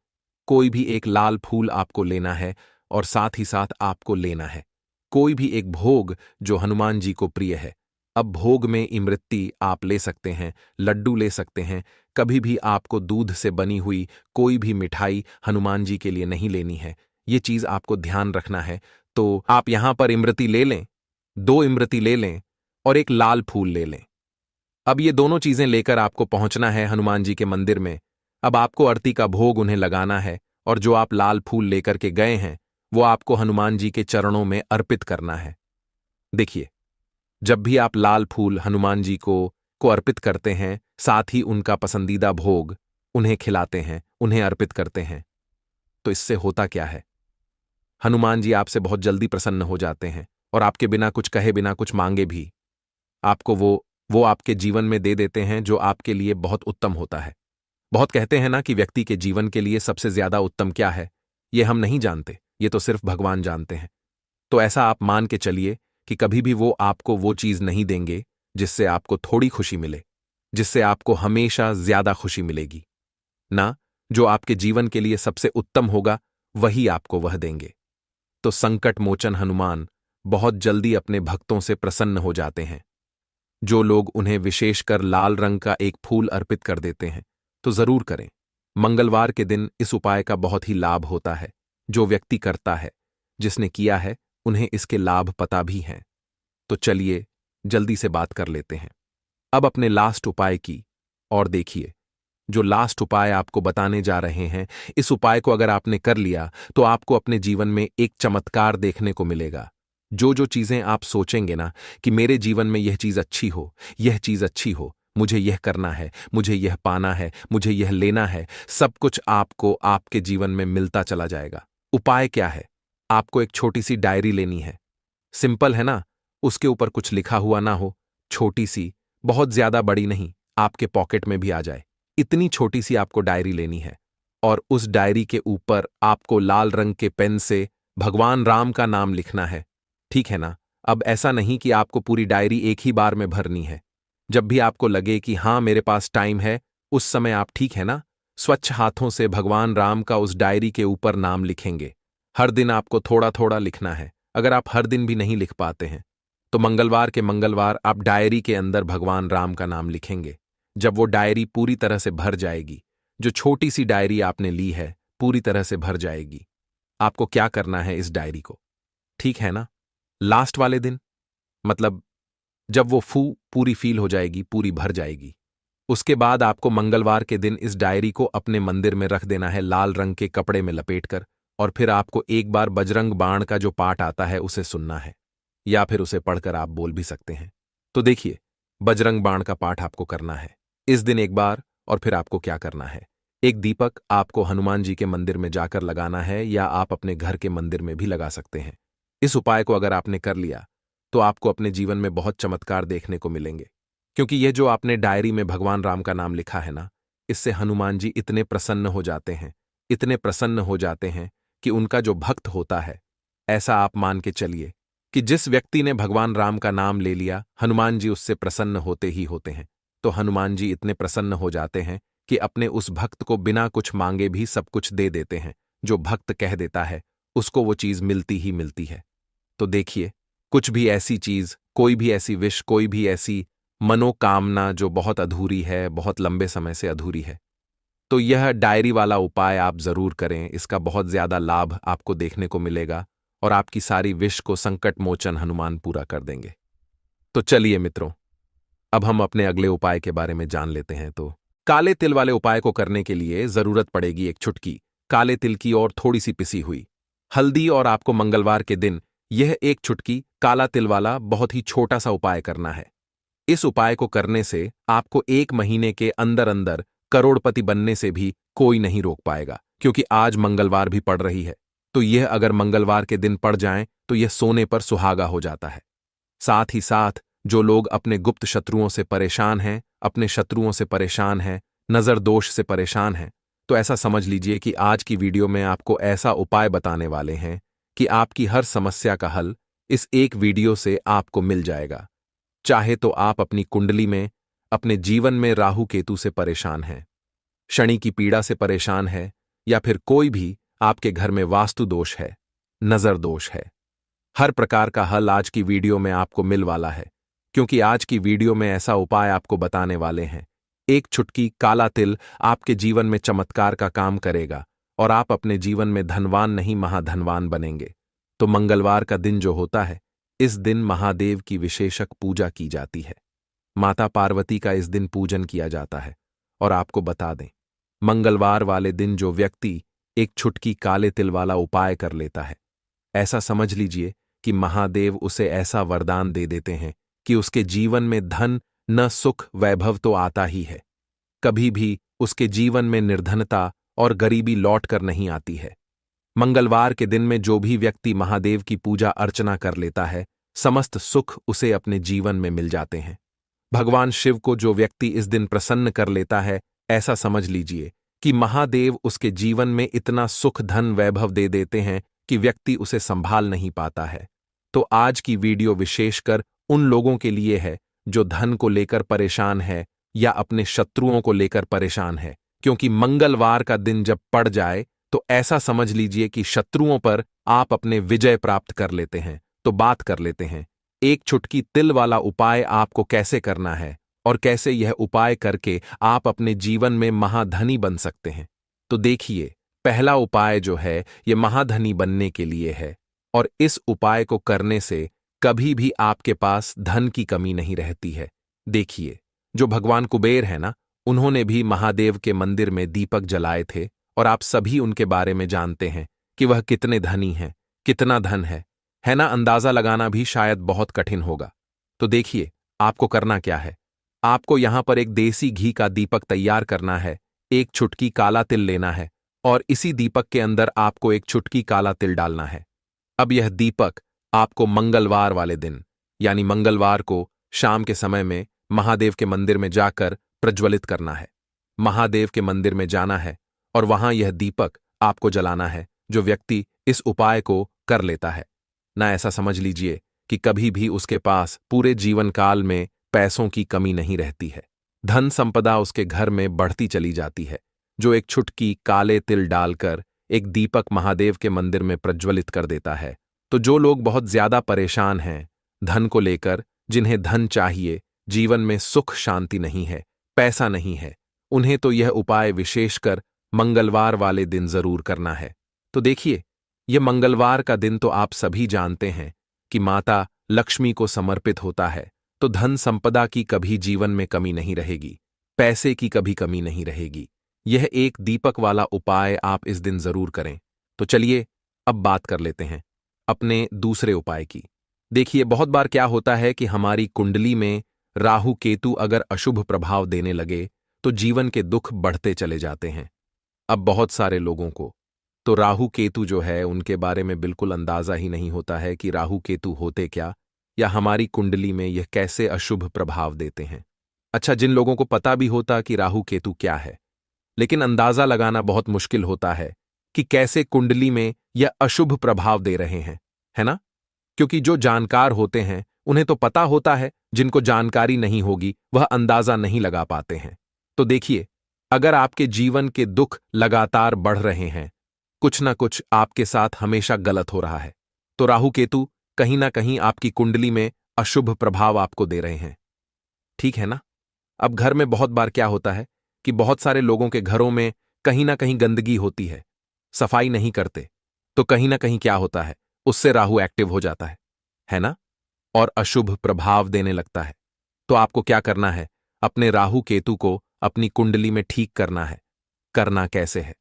कोई भी एक लाल फूल आपको लेना है और साथ ही साथ आपको लेना है कोई भी एक भोग जो हनुमान जी को प्रिय है। अब भोग में इमरती आप ले सकते हैं, लड्डू ले सकते हैं। कभी भी आपको दूध से बनी हुई कोई भी मिठाई हनुमान जी के लिए नहीं लेनी है। ये चीज आपको ध्यान रखना है। तो आप यहां पर इमरती ले लें, 2 इमरती ले लें और एक लाल फूल ले लें। अब ये दोनों चीजें लेकर आपको पहुंचना है हनुमान जी के मंदिर में। अब आपको आरती का भोग उन्हें लगाना है, और जो आप लाल फूल लेकर के गए हैं वो आपको हनुमान जी के चरणों में अर्पित करना है। देखिए, जब भी आप लाल फूल हनुमान जी को अर्पित करते हैं, साथ ही उनका पसंदीदा भोग उन्हें खिलाते हैं, उन्हें अर्पित करते हैं, तो इससे होता क्या है? हनुमान जी आपसे बहुत जल्दी प्रसन्न हो जाते हैं और आपके बिना कुछ कहे, बिना कुछ मांगे भी आपको वो आपके जीवन में दे देते हैं जो आपके लिए बहुत उत्तम होता है। बहुत कहते हैं ना कि व्यक्ति के जीवन के लिए सबसे ज्यादा उत्तम क्या है, ये हम नहीं जानते, ये तो सिर्फ भगवान जानते हैं। तो ऐसा आप मान के चलिए कि कभी भी वो आपको वो चीज नहीं देंगे जिससे आपको थोड़ी खुशी मिले, जिससे आपको हमेशा ज्यादा खुशी मिलेगी ना। जो आपके जीवन के लिए सबसे उत्तम होगा वही आपको वह देंगे। तो संकट मोचन हनुमान बहुत जल्दी अपने भक्तों से प्रसन्न हो जाते हैं। जो लोग उन्हें विशेषकर लाल रंग का एक फूल अर्पित कर देते हैं तो जरूर करें। मंगलवार के दिन इस उपाय का बहुत ही लाभ होता है। जो व्यक्ति करता है, जिसने किया है, उन्हें इसके लाभ पता भी हैं। तो चलिए जल्दी से बात कर लेते हैं अब अपने लास्ट उपाय की। और देखिए, जो लास्ट उपाय आपको बताने जा रहे हैं, इस उपाय को अगर आपने कर लिया तो आपको अपने जीवन में एक चमत्कार देखने को मिलेगा। जो जो चीजें आप सोचेंगे ना कि मेरे जीवन में यह चीज अच्छी हो, यह चीज अच्छी हो, मुझे यह करना है, मुझे यह पाना है, मुझे यह लेना है, सब कुछ आपको आपके जीवन में मिलता चला जाएगा। उपाय क्या है? आपको एक छोटी सी डायरी लेनी है। सिंपल है ना? उसके ऊपर कुछ लिखा हुआ ना हो, छोटी सी, बहुत ज्यादा बड़ी नहीं, आपके पॉकेट में भी आ जाए, इतनी छोटी सी आपको डायरी लेनी है। और उस डायरी के ऊपर आपको लाल रंग के पेन से भगवान राम का नाम लिखना है। ठीक है ना? अब ऐसा नहीं कि आपको पूरी डायरी एक ही बार में भरनी है। जब भी आपको लगे कि हां मेरे पास टाइम है, उस समय आप, ठीक है ना, स्वच्छ हाथों से भगवान राम का उस डायरी के ऊपर नाम लिखेंगे। हर दिन आपको थोड़ा थोड़ा लिखना है। अगर आप हर दिन भी नहीं लिख पाते हैं तो मंगलवार के मंगलवार आप डायरी के अंदर भगवान राम का नाम लिखेंगे। जब वो डायरी पूरी तरह से भर जाएगी, जो छोटी सी डायरी आपने ली है पूरी तरह से भर जाएगी, आपको क्या करना है इस डायरी को, ठीक है ना? लास्ट वाले दिन, मतलब जब वो पूरी फील हो जाएगी, पूरी भर जाएगी, उसके बाद आपको मंगलवार के दिन इस डायरी को अपने मंदिर में रख देना है, लाल रंग के कपड़े में लपेटकर। और फिर आपको एक बार बजरंग बाण का जो पाठ आता है उसे सुनना है, या फिर उसे पढ़कर आप बोल भी सकते हैं। तो देखिए, बजरंग बाण का पाठ आपको करना है इस दिन एक बार। और फिर आपको क्या करना है, एक दीपक आपको हनुमान जी के मंदिर में जाकर लगाना है, या आप अपने घर के मंदिर में भी लगा सकते हैं। इस उपाय को अगर आपने कर लिया तो आपको अपने जीवन में बहुत चमत्कार देखने को मिलेंगे, क्योंकि यह जो आपने डायरी में भगवान राम का नाम लिखा है ना, इससे हनुमान जी इतने प्रसन्न हो जाते हैं, इतने प्रसन्न हो जाते हैं कि उनका जो भक्त होता है, ऐसा आप मान के चलिए कि जिस व्यक्ति ने भगवान राम का नाम ले लिया, हनुमान जी उससे प्रसन्न होते ही होते हैं। तो हनुमान जी इतने प्रसन्न हो जाते हैं कि अपने उस भक्त को बिना कुछ मांगे भी सब कुछ दे देते हैं। जो भक्त कह देता है उसको वो चीज मिलती ही मिलती है। तो देखिए, कुछ भी ऐसी चीज, कोई भी ऐसी विश, कोई भी ऐसी मनोकामना जो बहुत अधूरी है, बहुत लंबे समय से अधूरी है, तो यह डायरी वाला उपाय आप जरूर करें। इसका बहुत ज्यादा लाभ आपको देखने को मिलेगा और आपकी सारी विश को संकट मोचन हनुमान पूरा कर देंगे। तो चलिए मित्रों, अब हम अपने अगले उपाय के बारे में जान लेते हैं। तो काले तिल वाले उपाय को करने के लिए जरूरत पड़ेगी एक चुटकी काले तिल की और थोड़ी सी पिसी हुई हल्दी, और आपको मंगलवार के दिन यह एक चुटकी काला तिल वाला बहुत ही छोटा सा उपाय करना है। इस उपाय को करने से आपको 1 महीने के अंदर अंदर करोड़पति बनने से भी कोई नहीं रोक पाएगा, क्योंकि आज मंगलवार भी पड़ रही है। तो यह अगर मंगलवार के दिन पड़ जाए तो यह सोने पर सुहागा हो जाता है। साथ ही साथ जो लोग अपने गुप्त शत्रुओं से परेशान हैं, अपने शत्रुओं से परेशान हैं, नजर दोष से परेशान हैं, तो ऐसा समझ लीजिए कि आज की वीडियो में आपको ऐसा उपाय बताने वाले हैं कि आपकी हर समस्या का हल इस एक वीडियो से आपको मिल जाएगा। चाहे तो आप अपनी कुंडली में, अपने जीवन में राहु केतु से परेशान हैं, शनि की पीड़ा से परेशान है, या फिर कोई भी आपके घर में वास्तु दोष है, नजर दोष है, हर प्रकार का हल आज की वीडियो में आपको मिल वाला है। क्योंकि आज की वीडियो में ऐसा उपाय आपको बताने वाले हैं, एक चुटकी काला तिल आपके जीवन में चमत्कार का काम करेगा और आप अपने जीवन में धनवान नहीं महाधनवान बनेंगे। तो मंगलवार का दिन जो होता है, इस दिन महादेव की विशेषक पूजा की जाती है। माता पार्वती का इस दिन पूजन किया जाता है। और आपको बता दें, मंगलवार वाले दिन जो व्यक्ति एक चुटकी काले तिल वाला उपाय कर लेता है, ऐसा समझ लीजिए कि महादेव उसे ऐसा वरदान दे देते हैं कि उसके जीवन में धन न सुख वैभव तो आता ही है, कभी भी उसके जीवन में निर्धनता और गरीबी लौट कर नहीं आती है। मंगलवार के दिन में जो भी व्यक्ति महादेव की पूजा अर्चना कर लेता है, समस्त सुख उसे अपने जीवन में मिल जाते हैं। भगवान शिव को जो व्यक्ति इस दिन प्रसन्न कर लेता है, ऐसा समझ लीजिए कि महादेव उसके जीवन में इतना सुख धन वैभव दे देते हैं कि व्यक्ति उसे संभाल नहीं पाता है। तो आज की वीडियो विशेषकर उन लोगों के लिए है जो धन को लेकर परेशान है या अपने शत्रुओं को लेकर परेशान है, क्योंकि मंगलवार का दिन जब पड़ जाए तो ऐसा समझ लीजिए कि शत्रुओं पर आप अपने विजय प्राप्त कर लेते हैं। तो बात कर लेते हैं एक चुटकी तिल वाला उपाय आपको कैसे करना है और कैसे यह उपाय करके आप अपने जीवन में महाधनी बन सकते हैं। तो देखिए, पहला उपाय जो है यह महाधनी बनने के लिए है, और इस उपाय को करने से कभी भी आपके पास धन की कमी नहीं रहती है। देखिए, जो भगवान कुबेर है ना, उन्होंने भी महादेव के मंदिर में दीपक जलाए थे, और आप सभी उनके बारे में जानते हैं कि वह कितने धनी हैं, कितना धन है ना। अंदाजा लगाना भी शायद बहुत कठिन होगा। तो देखिए, आपको करना क्या है। आपको यहां पर एक देसी घी का दीपक तैयार करना है, एक चुटकी काला तिल लेना है, और इसी दीपक के अंदर आपको एक चुटकी काला तिल डालना है। अब यह दीपक आपको मंगलवार वाले दिन, यानी मंगलवार को शाम के समय में महादेव के मंदिर में जाकर प्रज्वलित करना है। महादेव के मंदिर में जाना है और वहां यह दीपक आपको जलाना है। जो व्यक्ति इस उपाय को कर लेता है ना, ऐसा समझ लीजिए कि कभी भी उसके पास पूरे जीवन काल में पैसों की कमी नहीं रहती है, धन संपदा उसके घर में बढ़ती चली जाती है। जो एक चुटकी काले तिल डालकर एक दीपक महादेव के मंदिर में प्रज्वलित कर देता है, तो जो लोग बहुत ज्यादा परेशान हैं धन को लेकर, जिन्हें धन चाहिए, जीवन में सुख शांति नहीं है, पैसा नहीं है, उन्हें तो यह उपाय विशेषकर मंगलवार वाले दिन जरूर करना है। तो देखिए, यह मंगलवार का दिन तो आप सभी जानते हैं कि माता लक्ष्मी को समर्पित होता है, तो धन संपदा की कभी जीवन में कमी नहीं रहेगी, पैसे की कभी कमी नहीं रहेगी। यह एक दीपक वाला उपाय आप इस दिन जरूर करें। तो चलिए अब बात कर लेते हैं अपने दूसरे उपाय की। देखिए, बहुत बार क्या होता है कि हमारी कुंडली में राहु केतु अगर अशुभ प्रभाव देने लगे तो जीवन के दुख बढ़ते चले जाते हैं। अब बहुत सारे लोगों को तो राहु केतु जो है उनके बारे में बिल्कुल अंदाजा ही नहीं होता है कि राहु केतु होते क्या, या हमारी कुंडली में यह कैसे अशुभ प्रभाव देते हैं। अच्छा, जिन लोगों को पता भी होता कि राहु केतु क्या है, लेकिन अंदाजा लगाना बहुत मुश्किल होता है कि कैसे कुंडली में यह अशुभ प्रभाव दे रहे हैं, है ना? क्योंकि जो जानकार होते हैं उन्हें तो पता होता है, जिनको जानकारी नहीं होगी वह अंदाजा नहीं लगा पाते हैं। तो देखिए, अगर आपके जीवन के दुख लगातार बढ़ रहे हैं, कुछ ना कुछ आपके साथ हमेशा गलत हो रहा है, तो राहु केतु कहीं ना कहीं आपकी कुंडली में अशुभ प्रभाव आपको दे रहे हैं। ठीक है ना? अब घर में बहुत बार क्या होता है कि बहुत सारे लोगों के घरों में कहीं ना कहीं गंदगी होती है, सफाई नहीं करते, तो कहीं ना कहीं क्या होता है, उससे राहु एक्टिव हो जाता है ना? और अशुभ प्रभाव देने लगता है। तो आपको क्या करना है? अपने राहु केतु को अपनी कुंडली में ठीक करना है। करना कैसे है?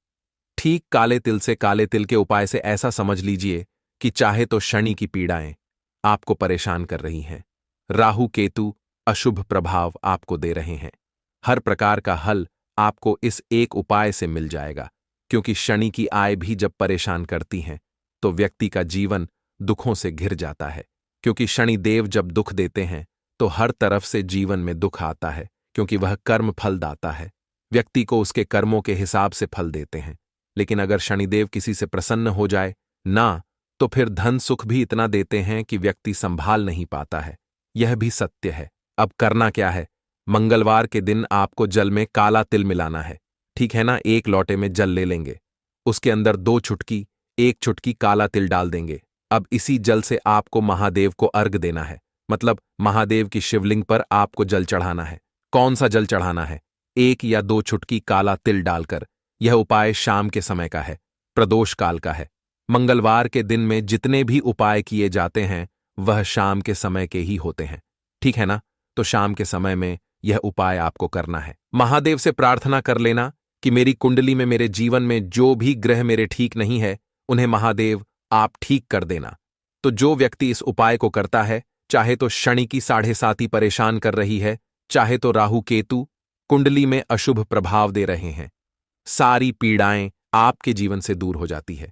ठीक काले तिल से, काले तिल के उपाय से ऐसा समझ लीजिए कि चाहे तो शनि की पीड़ाएं आपको परेशान कर रही हैं, राहु केतु अशुभ प्रभाव आपको दे रहे हैं, हर प्रकार का हल आपको इस एक उपाय से मिल जाएगा। क्योंकि शनि की आय भी जब परेशान करती हैं तो व्यक्ति का जीवन दुखों से घिर जाता है। क्योंकि शनि देव जब दुख देते हैं तो हर तरफ से जीवन में दुख आता है, क्योंकि वह कर्म फल दाता है, व्यक्ति को उसके कर्मों के हिसाब से फल देते हैं। लेकिन अगर शनिदेव किसी से प्रसन्न हो जाए ना, तो फिर धन सुख भी इतना देते हैं कि व्यक्ति संभाल नहीं पाता है। यह भी सत्य है। अब करना क्या है? मंगलवार के दिन आपको जल में काला तिल मिलाना है, ठीक है ना? एक लोटे में जल ले लेंगे, उसके अंदर 2 चुटकी, 1 चुटकी काला तिल डाल देंगे। अब इसी जल से आपको महादेव को अर्घ देना है, मतलब महादेव की शिवलिंग पर आपको जल चढ़ाना है। कौन सा जल चढ़ाना है? 1 या 2 चुटकी काला तिल डालकर। यह उपाय शाम के समय का है, प्रदोष काल का है। मंगलवार के दिन में जितने भी उपाय किए जाते हैं वह शाम के समय के ही होते हैं, ठीक है ना? तो शाम के समय में यह उपाय आपको करना है। महादेव से प्रार्थना कर लेना कि मेरी कुंडली में, मेरे जीवन में जो भी ग्रह मेरे ठीक नहीं है उन्हें महादेव आप ठीक कर देना। तो जो व्यक्ति इस उपाय को करता है, चाहे तो शनि की 7.5 परेशान कर रही है, चाहे तो राहु केतु कुंडली में अशुभ प्रभाव दे रहे हैं, सारी पीड़ाएं आपके जीवन से दूर हो जाती है।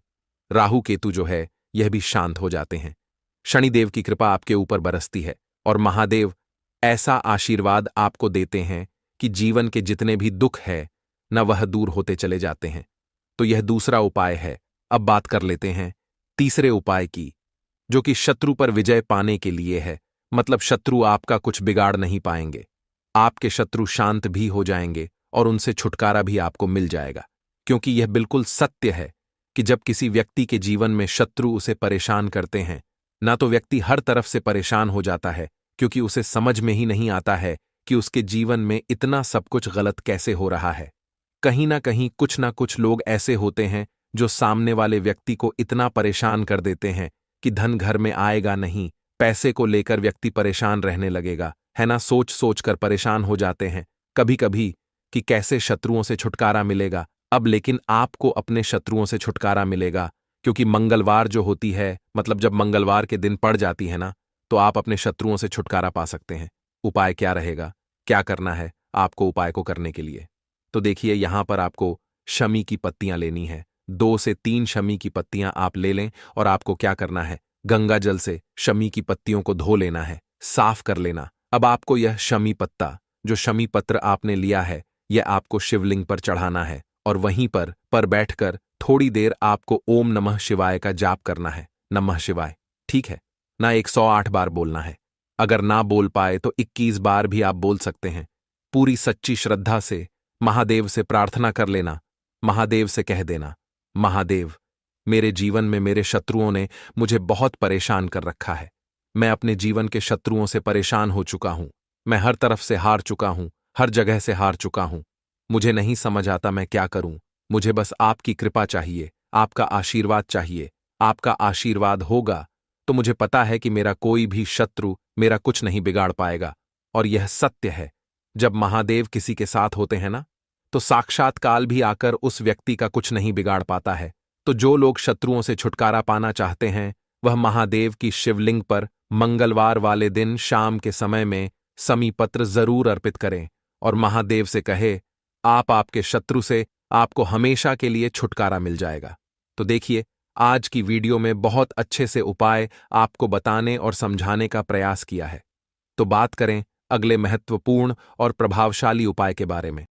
राहु केतु जो है यह भी शांत हो जाते हैं। शनिदेव की कृपा आपके ऊपर बरसती है और महादेव ऐसा आशीर्वाद आपको देते हैं कि जीवन के जितने भी दुख है न वह दूर होते चले जाते हैं। तो यह दूसरा उपाय है। अब बात कर लेते हैं तीसरे उपाय की, जो कि शत्रु पर विजय पाने के लिए है। मतलब शत्रु आपका कुछ बिगाड़ नहीं पाएंगे, आपके शत्रु शांत भी हो जाएंगे और उनसे छुटकारा भी आपको मिल जाएगा। क्योंकि यह बिल्कुल सत्य है कि जब किसी व्यक्ति के जीवन में शत्रु उसे परेशान करते हैं ना, तो व्यक्ति हर तरफ से परेशान हो जाता है, क्योंकि उसे समझ में ही नहीं आता है कि उसके जीवन में इतना सब कुछ गलत कैसे हो रहा है। कहीं ना कहीं कुछ ना कुछ लोग ऐसे होते हैं जो सामने वाले व्यक्ति को इतना परेशान कर देते हैं कि धन घर में आएगा नहीं, पैसे को लेकर व्यक्ति परेशान रहने लगेगा, है ना? सोच सोच कर परेशान हो जाते हैं कभी कभी कि कैसे शत्रुओं से छुटकारा मिलेगा। अब लेकिन आपको अपने शत्रुओं से छुटकारा मिलेगा, क्योंकि मंगलवार जो होती है, मतलब जब मंगलवार के दिन पड़ जाती है ना, तो आप अपने शत्रुओं से छुटकारा पा सकते हैं। उपाय क्या रहेगा? क्या करना है आपको उपाय को करने के लिए? तो देखिए, यहां पर आपको शमी की पत्तियां लेनी है। 2 से 3 शमी की पत्तियां आप ले लें और आपको क्या करना है? गंगा जल से शमी की पत्तियों को धो लेना है, साफ कर लेना। अब आपको यह शमी पत्ता, जो शमी पत्र आपने लिया है, यह आपको शिवलिंग पर चढ़ाना है और वहीं पर बैठकर थोड़ी देर आपको ओम नमः शिवाय का जाप करना है। नमः शिवाय, ठीक है ना? 108 बार बोलना है। अगर ना बोल पाए तो 21 बार भी आप बोल सकते हैं। पूरी सच्ची श्रद्धा से महादेव से प्रार्थना कर लेना। महादेव से कह देना, महादेव, मेरे जीवन में मेरे शत्रुओं ने मुझे बहुत परेशान कर रखा है। मैं अपने जीवन के शत्रुओं से परेशान हो चुका हूं। मैं हर तरफ से हार चुका हूं, हर जगह से हार चुका हूं। मुझे नहीं समझ आता मैं क्या करूं। मुझे बस आपकी कृपा चाहिए, आपका आशीर्वाद चाहिए। आपका आशीर्वाद होगा तो मुझे पता है कि मेरा कोई भी शत्रु मेरा कुछ नहीं बिगाड़ पाएगा। और यह सत्य है, जब महादेव किसी के साथ होते हैं ना, तो साक्षात काल भी आकर उस व्यक्ति का कुछ नहीं बिगाड़ पाता है। तो जो लोग शत्रुओं से छुटकारा पाना चाहते हैं, वह महादेव की शिवलिंग पर मंगलवार वाले दिन शाम के समय में समी पत्र जरूर अर्पित करें और महादेव से कहे, आपके शत्रु से आपको हमेशा के लिए छुटकारा मिल जाएगा। तो देखिए, आज की वीडियो में बहुत अच्छे से उपाय आपको बताने और समझाने का प्रयास किया है। तो बात करें अगले महत्वपूर्ण और प्रभावशाली उपाय के बारे में।